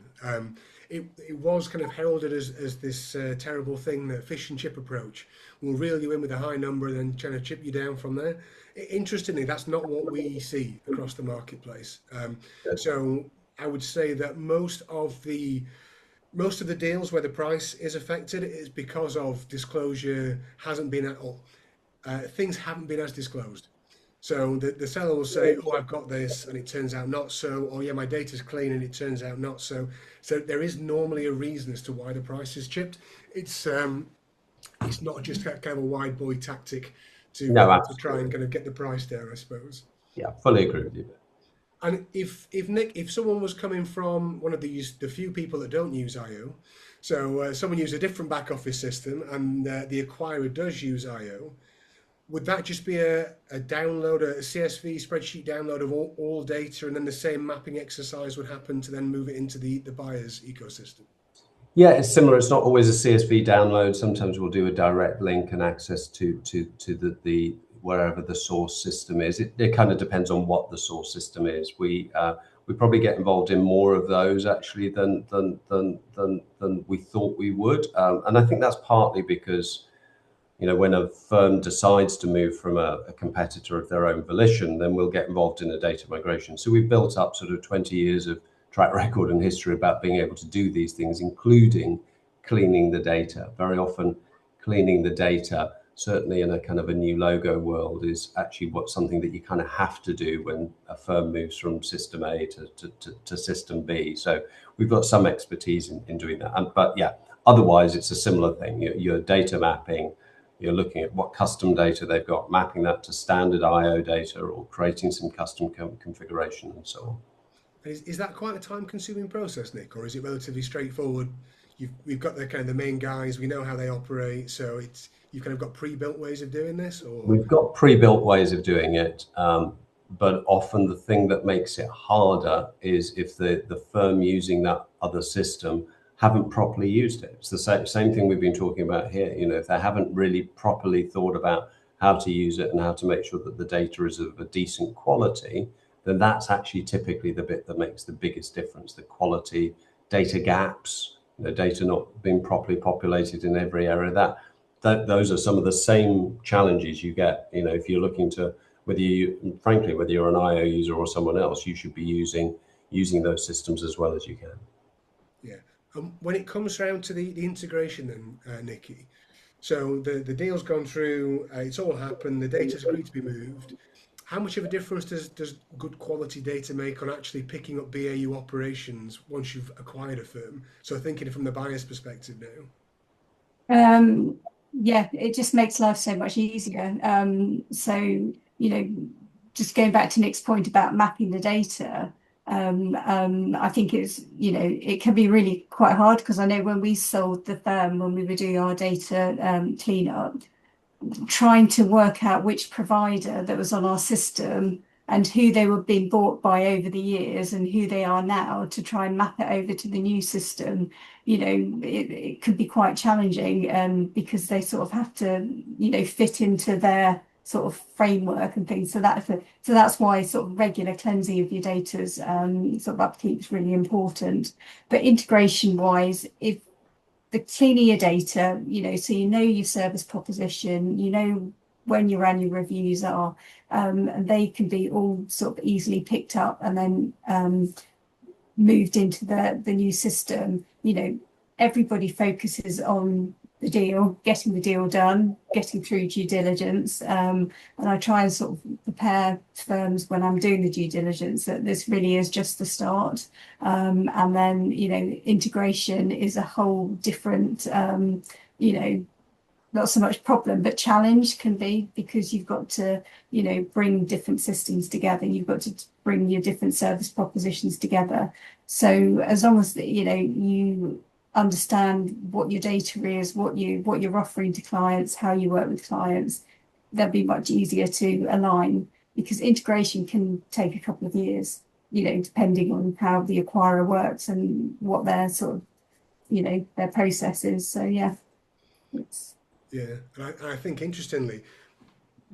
It was kind of heralded as this terrible thing, that fish and chip approach will reel you in with a high number and then trying to chip you down from there. Interestingly, that's not what we see across the marketplace. So I would say that most of the deals where the price is affected is because of disclosure hasn't been at all. Things haven't been as disclosed. So the seller will say, "Oh, I've got this," and it turns out not so. "Oh, yeah, my data's clean," and it turns out not so. So there is normally a reason as to why the price is chipped. It's not just kind of a wide boy tactic to try and kind of get the price down, I suppose. Yeah, fully agree with you. And if Nick, if someone was coming from one of the few people that don't use IO, so someone uses a different back office system, and the acquirer does use IO, would that just be a download, a CSV spreadsheet download of all data, and then the same mapping exercise would happen to then move it into the buyer's ecosystem? Yeah, it's similar. It's not always a CSV download. Sometimes we'll do a direct link and access to the wherever the source system is. It kind of depends on what the source system is. We probably get involved in more of those actually than we thought we would, and I think that's partly because, you know, when a firm decides to move from a competitor of their own volition, then we'll get involved in a data migration. So we've built up sort of 20 years of track record and history about being able to do these things, including cleaning the data. Very often cleaning the data, certainly in a kind of a new logo world, is actually something that you kind of have to do when a firm moves from system A to system B. So we've got some expertise in doing that. But yeah, otherwise it's a similar thing. Your data mapping, you're looking at what custom data they've got, mapping that to standard IO data, or creating some custom configuration and so on. Is that quite a time-consuming process, Nick, or is it relatively straightforward? We've got the main guys, we know how they operate, so you've kind of got pre-built ways of doing this, or? We've got pre-built ways of doing it, but often the thing that makes it harder is if the firm using that other system haven't properly used it. It's the same thing we've been talking about here. You know, if they haven't really properly thought about how to use it and how to make sure that the data is of a decent quality, then that's actually typically the bit that makes the biggest difference. The quality, data gaps, data not being properly populated in every area. Those are some of the same challenges you get. You know, if you're looking to, whether you're an IO user or someone else, you should be using those systems as well as you can. Yeah. When it comes around to the integration then, Nicky, so the deal's gone through, it's all happened, the data's agreed to be moved. How much of a difference does good quality data make on actually picking up BAU operations once you've acquired a firm? So thinking from the buyer's perspective now. Yeah, it just makes life so much easier. So, you know, just going back to Nick's point about mapping the data, I think it's, you know, it can be really quite hard, because I know when we sold the firm, when we were doing our data cleanup, trying to work out which provider that was on our system and who they were being bought by over the years and who they are now, to try and map it over to the new system, you know, it could be quite challenging, because they sort of have to, you know, fit into their sort of framework and things. So that's why sort of regular cleansing of your data's sort of upkeep is really important. But integration wise, if the cleaner your data, you know, so you know your service proposition, you know when your annual reviews are, and they can be all sort of easily picked up and then moved into the new system. You know, everybody focuses on the deal, getting the deal done, getting through due diligence, and I try and sort of prepare firms when I'm doing the due diligence that this really is just the start, and then, you know, integration is a whole different, you know, not so much problem but challenge can be, because you've got to, you know, bring different systems together, you've got to bring your different service propositions together. So as long as, you know, you understand what your data is, what you're offering to clients, how you work with clients, they'll be much easier to align, because integration can take a couple of years, you know, depending on how the acquirer works and what their sort of their processes. So yeah, it's Yeah, and I think interestingly,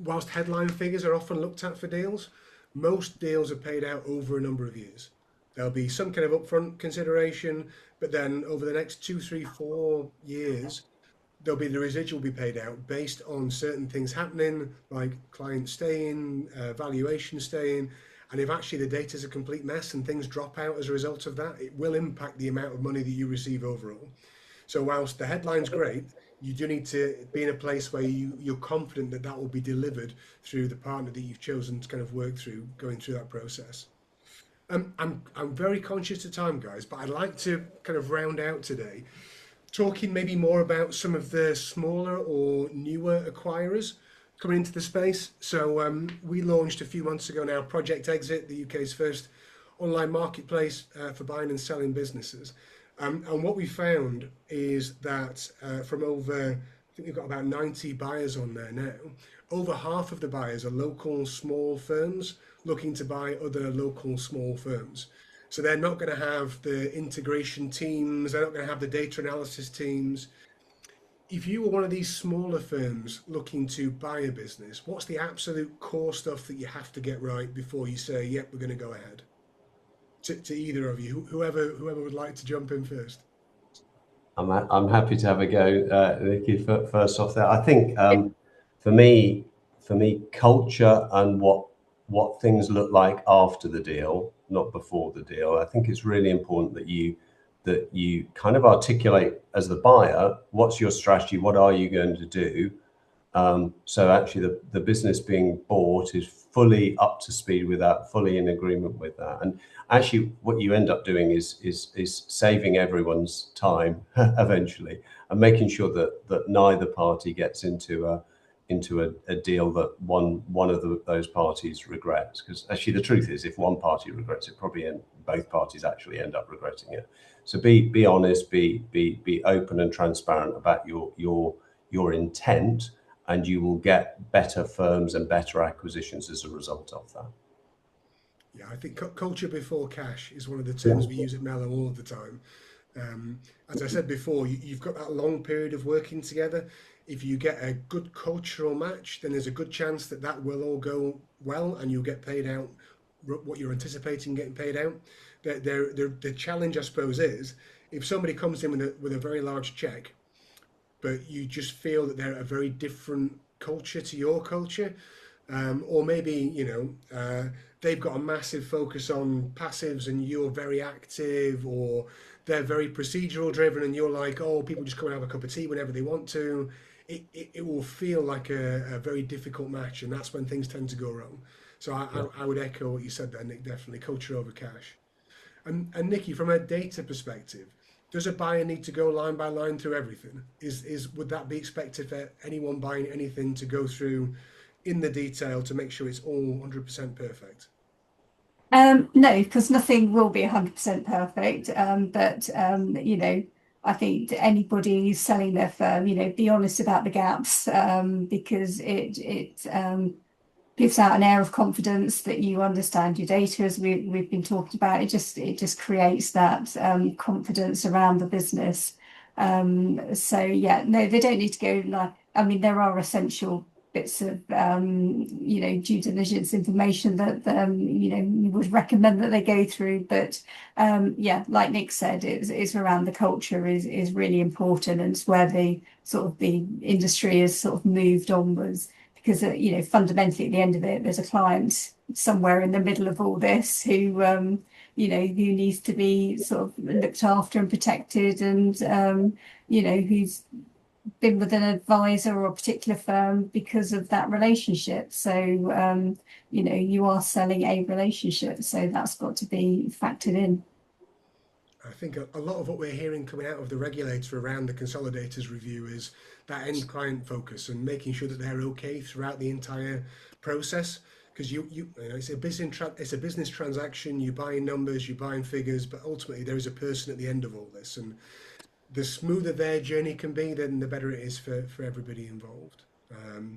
whilst headline figures are often looked at for deals, most deals are paid out over a number of years. There'll be some kind of upfront consideration, but then over the next 2, 3, 4 years, there'll be the residual be paid out based on certain things happening, like clients staying, valuation staying, and if actually the data's a complete mess and things drop out as a result of that, it will impact the amount of money that you receive overall. So whilst the headline's great, you do need to be in a place where you're confident that that will be delivered through the partner that you've chosen to kind of work through, going through that process. I'm very conscious of time, guys, but I'd like to kind of round out today talking maybe more about some of the smaller or newer acquirers coming into the space. So we launched a few months ago now Project Exit, the UK's first online marketplace for buying and selling businesses. And what we found is that from over, I think we've got about 90 buyers on there now, over half of the buyers are local small firms looking to buy other local small firms. So they're not going to have the integration teams, they're not going to have the data analysis teams. If you were one of these smaller firms looking to buy a business, what's the absolute core stuff that you have to get right before you say, yep, we're going to go ahead? To either of you, whoever would like to jump in first. I'm happy to have a go, Nicky. First off, there, I think for me, culture and what things look like after the deal, not before the deal. I think it's really important that you kind of articulate as the buyer, what's your strategy, what are you going to do. So actually, the business being bought is fully up to speed with that, fully in agreement with that. And actually, what you end up doing is saving everyone's time eventually, and making sure that neither party gets into a deal that one of those parties regrets. Because actually, the truth is, if one party regrets it, probably both parties actually end up regretting it. So be honest, be open and transparent about your intent, and you will get better firms and better acquisitions as a result of that. Yeah, I think culture before cash is one of the terms we use at Melo all of the time. As I said before, you've got that long period of working together. If you get a good cultural match, then there's a good chance that that will all go well and you'll get paid out what you're anticipating getting paid out. The challenge, I suppose, is if somebody comes in with a very large check, but you just feel that they're a very different culture to your culture, or maybe they've got a massive focus on passives and you're very active, or they're very procedural driven and you're like, oh, people just come and have a cup of tea whenever they want to. It will feel like a very difficult match, and that's when things tend to go wrong. So I would echo what you said there, Nick. Definitely culture over cash. And Nicky, from a data perspective, does a buyer need to go line by line through everything? Would that be expected for anyone buying anything to go through in the detail to make sure it's all 100% perfect? No, because nothing will be 100% perfect. But I think anybody who's selling their firm, be honest about the gaps, because it gives out an air of confidence that you understand your data, as we've been talking about. It just creates that confidence around the business. So yeah, no, they don't need to go like. I mean, there are essential bits of due diligence information that you would recommend that they go through, but yeah, like Nick said, it's around the culture is really important, and it's where the industry has sort of moved onwards, because fundamentally at the end of it, there's a client somewhere in the middle of all this who who needs to be sort of looked after and protected, and who's been with an advisor or a particular firm because of that relationship. So you are selling a relationship, so that's got to be factored in. I think a lot of what we're hearing coming out of the regulator around the consolidators review is that end client focus and making sure that they're okay throughout the entire process. Because it's a business transaction. You're buying numbers, you're buying figures, but ultimately there is a person at the end of all this, and the smoother their journey can be, then the better it is for everybody involved.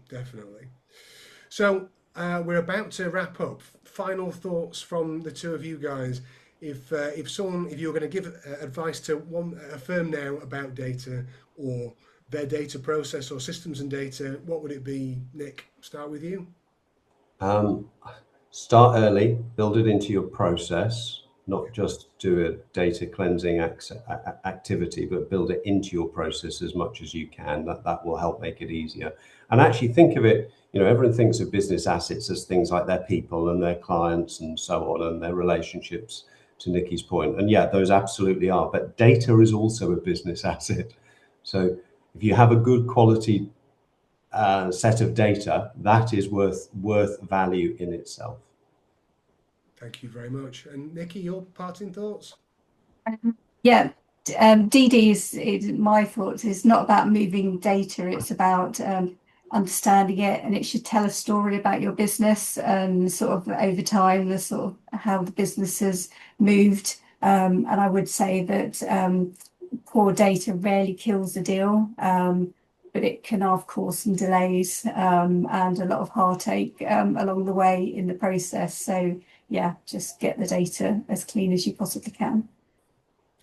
Definitely. So we're about to wrap up. Final thoughts from the two of you guys. if you're going to give advice to a firm now about data or their data process or systems and data, what would it be? Nick, start with you. Start early, build it into your process, not just do a data cleansing activity, but build it into your process as much as you can. That will help make it easier. And actually think of it, everyone thinks of business assets as things like their people and their clients and so on, and their relationships, to Nicky's point. And yeah, those absolutely are. But data is also a business asset. So if you have a good quality set of data, that is worth value in itself. Thank you very much. And Nicky, your parting thoughts? Yeah, DD is my thoughts. It's not about moving data. It's about understanding it, and it should tell a story about your business and sort of over time, the sort of how the business has moved. And I would say that poor data rarely kills the deal, but it can, of course, some delays and a lot of heartache along the way in the process. So yeah, just get the data as clean as you possibly can.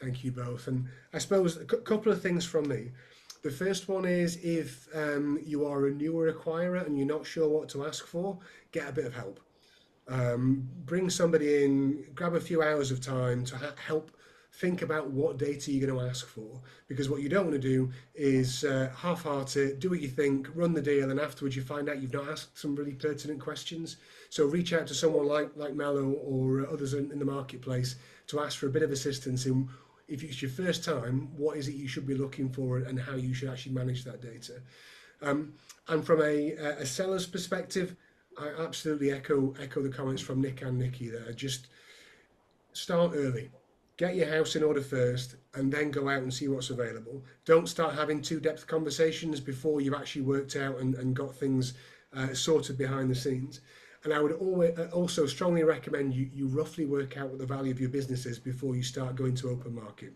Thank you both. And I suppose a couple of things from me. The first one is if you are a newer acquirer and you're not sure what to ask for, get a bit of help. Bring somebody in, grab a few hours of time to help think about what data you're going to ask for. Because what you don't want to do is half-heart it, do what you think, run the deal, and afterwards you find out you've not asked some really pertinent questions. So reach out to someone like Melo or others in the marketplace to ask for a bit of assistance in, if it's your first time, what is it you should be looking for and how you should actually manage that data. And from a seller's perspective, I absolutely echo the comments from Nick and Nicky there. Just start early. Get your house in order first and then go out and see what's available. Don't start having too-depth conversations before you've actually worked out and got things sorted behind the scenes. And I would also strongly recommend you roughly work out what the value of your business is before you start going to open market.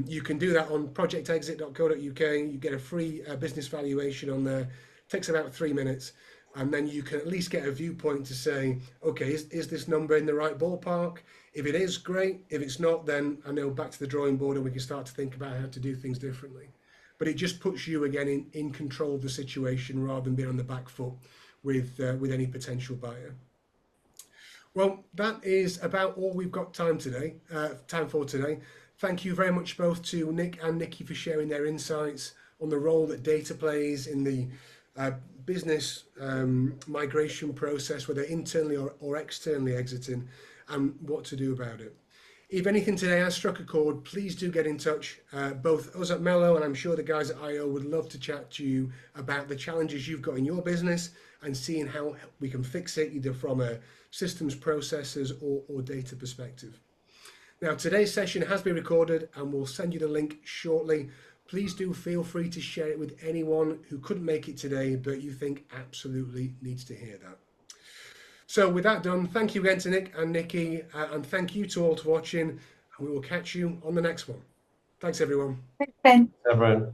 You can do that on projectexit.co.uk. You get a free business valuation on there. It takes about 3 minutes. And then you can at least get a viewpoint to say, okay, is this number in the right ballpark? If it is, great. If it's not, then I know back to the drawing board and we can start to think about how to do things differently. But it just puts you again in control of the situation rather than being on the back foot with any potential buyer. Well, that is about all we've got time for today. Thank you very much both to Nick and Nicky for sharing their insights on the role that data plays in the business migration process, whether internally or externally exiting, and what to do about it. If anything today has struck a chord, please do get in touch. Both us at Melo and I'm sure the guys at IO would love to chat to you about the challenges you've got in your business and seeing how we can fix it either from a systems, processes or data perspective. Now, today's session has been recorded and we'll send you the link shortly. Please do feel free to share it with anyone who couldn't make it today, but you think absolutely needs to hear that. So with that done, thank you again to Nick and Nicky, and thank you to all for watching, and we will catch you on the next one. Thanks, everyone. Thanks, Ben. Everyone.